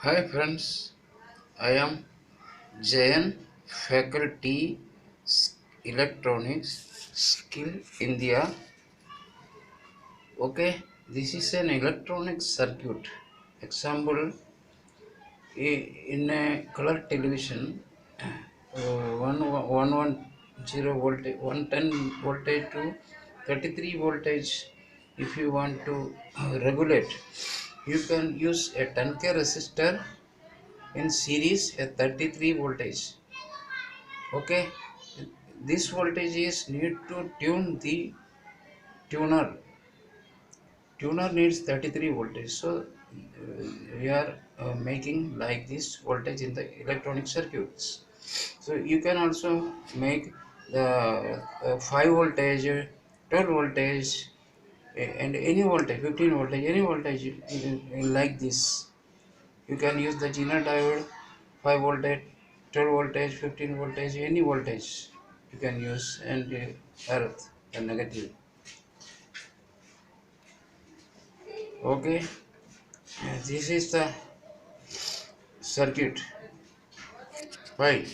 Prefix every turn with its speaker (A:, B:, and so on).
A: Hi friends, I am Jayan, faculty electronics skill India. Okay, this is an electronic circuit. Example, in a color television, 110 voltage, 110 voltage to 33 voltage. If you want to regulate, you can use a 10k resistor in series at 33 voltage. Okay, this voltage is need to tune the tuner. Tuner needs 33 voltage, so we are making like this voltage in the electronic circuits. So you can also make the 5 voltage, 12 voltage, and any voltage, 15 voltage, any voltage like this. You can use the Zener diode, 5 voltage, 12 voltage, 15 voltage, any voltage you can use, and earth the negative. Okay, this is the circuit. Bye.